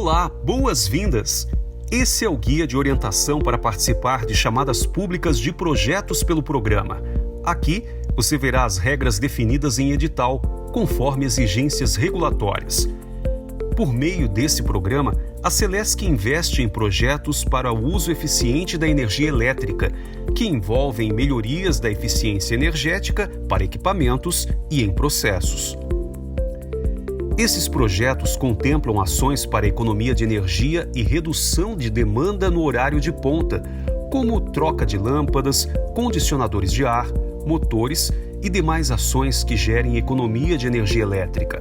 Olá, boas-vindas! Esse é o guia de orientação para participar de chamadas públicas de projetos pelo programa. Aqui, você verá as regras definidas em edital, conforme exigências regulatórias. Por meio desse programa, a Celesc investe em projetos para o uso eficiente da energia elétrica, que envolvem melhorias da eficiência energética para equipamentos e em processos. Esses projetos contemplam ações para economia de energia e redução de demanda no horário de ponta, como troca de lâmpadas, condicionadores de ar, motores e demais ações que gerem economia de energia elétrica.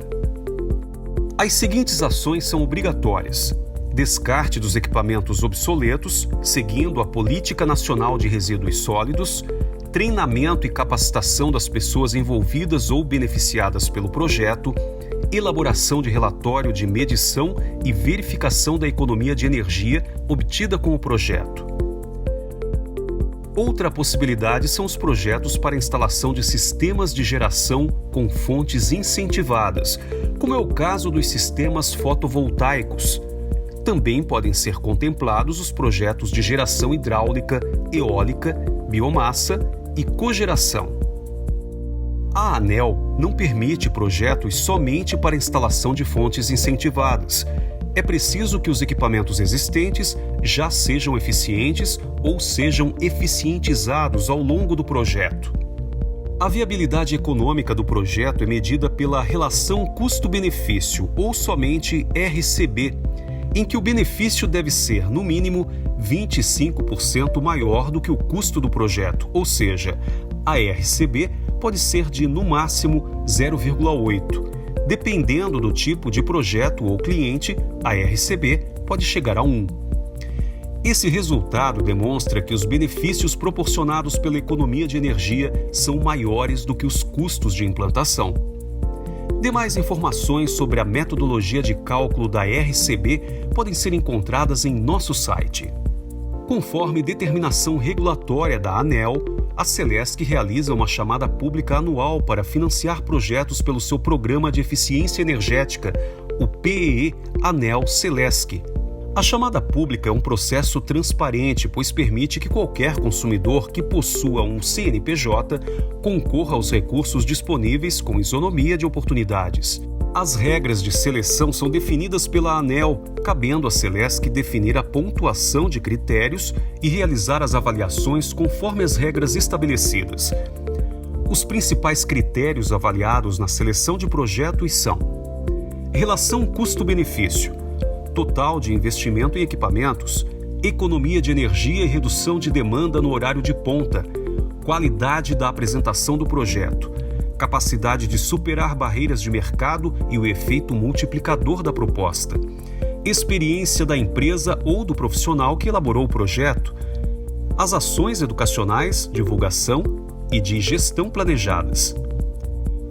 As seguintes ações são obrigatórias: descarte dos equipamentos obsoletos, seguindo a Política Nacional de Resíduos Sólidos, treinamento e capacitação das pessoas envolvidas ou beneficiadas pelo projeto, elaboração de relatório de medição e verificação da economia de energia obtida com o projeto. Outra possibilidade são os projetos para instalação de sistemas de geração com fontes incentivadas, como é o caso dos sistemas fotovoltaicos. Também podem ser contemplados os projetos de geração hidráulica, eólica, biomassa e cogeração. A ANEEL não permite projetos somente para instalação de fontes incentivadas. É preciso que os equipamentos existentes já sejam eficientes ou sejam eficientizados ao longo do projeto. A viabilidade econômica do projeto é medida pela relação custo-benefício, ou somente RCB, em que o benefício deve ser, no mínimo, 25% maior do que o custo do projeto, ou seja, a RCB pode ser de, no máximo, 0,8. Dependendo do tipo de projeto ou cliente, a RCB pode chegar a 1. Esse resultado demonstra que os benefícios proporcionados pela economia de energia são maiores do que os custos de implantação. Demais informações sobre a metodologia de cálculo da RCB podem ser encontradas em nosso site. Conforme determinação regulatória da ANEEL, a Celesc realiza uma chamada pública anual para financiar projetos pelo seu Programa de Eficiência Energética, o PEE ANEEL Celesc. A chamada pública é um processo transparente, pois permite que qualquer consumidor que possua um CNPJ concorra aos recursos disponíveis com isonomia de oportunidades. As regras de seleção são definidas pela ANEEL, cabendo à Celesc definir a pontuação de critérios e realizar as avaliações conforme as regras estabelecidas. Os principais critérios avaliados na seleção de projetos são: relação custo-benefício, total de investimento em equipamentos, economia de energia e redução de demanda no horário de ponta, qualidade da apresentação do projeto, capacidade de superar barreiras de mercado e o efeito multiplicador da proposta, experiência da empresa ou do profissional que elaborou o projeto, as ações educacionais, divulgação e de gestão planejadas,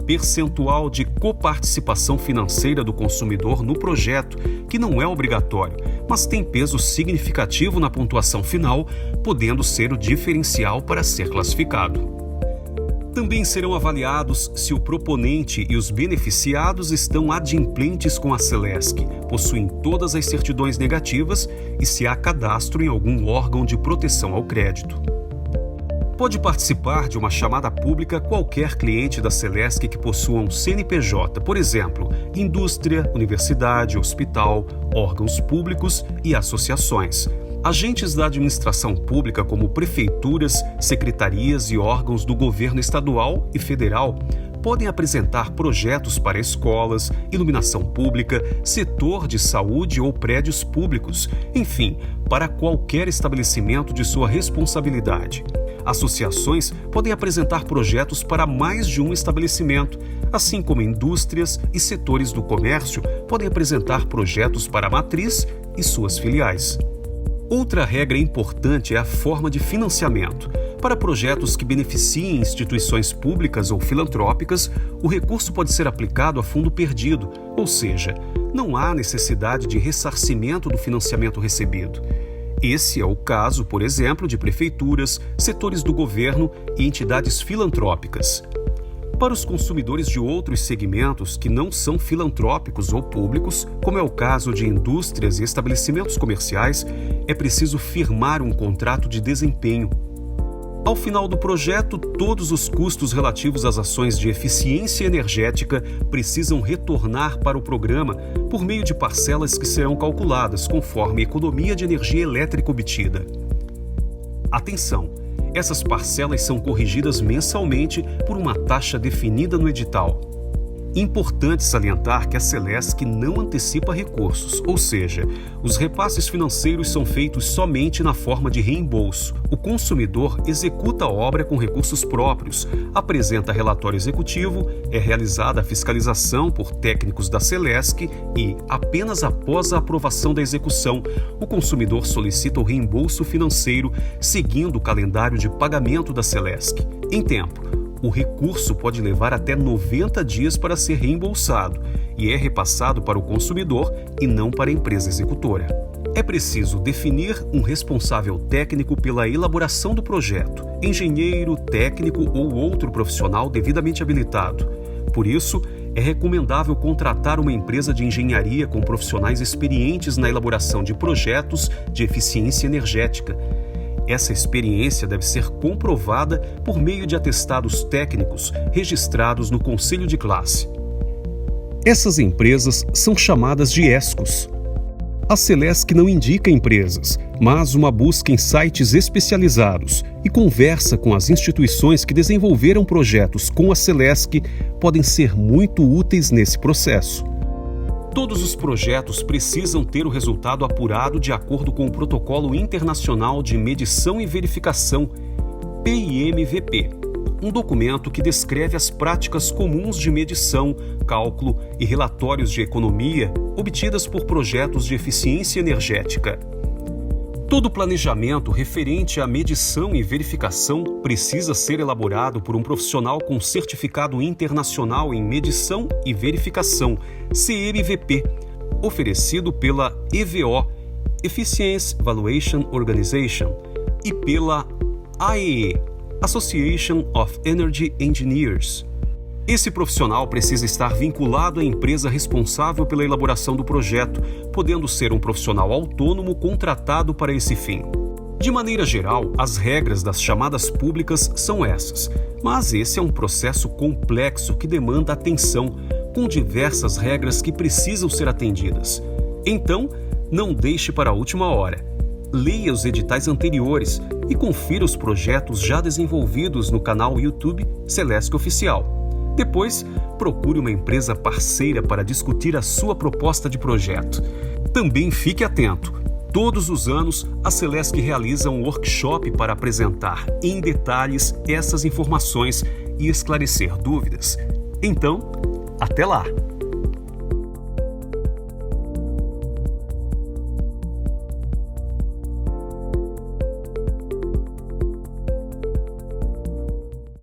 percentual de coparticipação financeira do consumidor no projeto, que não é obrigatório, mas tem peso significativo na pontuação final, podendo ser o diferencial para ser classificado. Também serão avaliados se o proponente e os beneficiados estão adimplentes com a Celesc, possuem todas as certidões negativas e se há cadastro em algum órgão de proteção ao crédito. Pode participar de uma chamada pública qualquer cliente da Celesc que possua um CNPJ, por exemplo, indústria, universidade, hospital, órgãos públicos e associações. Agentes da administração pública como prefeituras, secretarias e órgãos do governo estadual e federal podem apresentar projetos para escolas, iluminação pública, setor de saúde ou prédios públicos, enfim, para qualquer estabelecimento de sua responsabilidade. Associações podem apresentar projetos para mais de um estabelecimento, assim como indústrias e setores do comércio podem apresentar projetos para a matriz e suas filiais. Outra regra importante é a forma de financiamento. Para projetos que beneficiem instituições públicas ou filantrópicas, o recurso pode ser aplicado a fundo perdido, ou seja, não há necessidade de ressarcimento do financiamento recebido. Esse é o caso, por exemplo, de prefeituras, setores do governo e entidades filantrópicas. Para os consumidores de outros segmentos que não são filantrópicos ou públicos, como é o caso de indústrias e estabelecimentos comerciais, é preciso firmar um contrato de desempenho. Ao final do projeto, todos os custos relativos às ações de eficiência energética precisam retornar para o programa por meio de parcelas que serão calculadas conforme a economia de energia elétrica obtida. Atenção! Essas parcelas são corrigidas mensalmente por uma taxa definida no edital. Importante salientar que a Celesc não antecipa recursos, ou seja, os repasses financeiros são feitos somente na forma de reembolso. O consumidor executa a obra com recursos próprios, apresenta relatório executivo, é realizada a fiscalização por técnicos da Celesc e, apenas após a aprovação da execução, o consumidor solicita o reembolso financeiro seguindo o calendário de pagamento da Celesc. Em tempo, o recurso pode levar até 90 dias para ser reembolsado e é repassado para o consumidor e não para a empresa executora. É preciso definir um responsável técnico pela elaboração do projeto, engenheiro, técnico ou outro profissional devidamente habilitado. Por isso, é recomendável contratar uma empresa de engenharia com profissionais experientes na elaboração de projetos de eficiência energética. Essa experiência deve ser comprovada por meio de atestados técnicos registrados no Conselho de Classe. Essas empresas são chamadas de ESCOs. A Celesc não indica empresas, mas uma busca em sites especializados e conversa com as instituições que desenvolveram projetos com a Celesc podem ser muito úteis nesse processo. Todos os projetos precisam ter o resultado apurado de acordo com o Protocolo Internacional de Medição e Verificação, PIMVP, um documento que descreve as práticas comuns de medição, cálculo e relatórios de economia obtidas por projetos de eficiência energética. Todo planejamento referente à medição e verificação precisa ser elaborado por um profissional com certificado internacional em medição e verificação, CMVP, oferecido pela EVO, Efficiency Evaluation Organization, e pela AEE, Association of Energy Engineers. Esse profissional precisa estar vinculado à empresa responsável pela elaboração do projeto, podendo ser um profissional autônomo contratado para esse fim. De maneira geral, as regras das chamadas públicas são essas, mas esse é um processo complexo que demanda atenção, com diversas regras que precisam ser atendidas. Então, não deixe para a última hora. Leia os editais anteriores e confira os projetos já desenvolvidos no canal YouTube Celesc Oficial. Depois, procure uma empresa parceira para discutir a sua proposta de projeto. Também fique atento. Todos os anos, a Celesc realiza um workshop para apresentar em detalhes essas informações e esclarecer dúvidas. Então, até lá!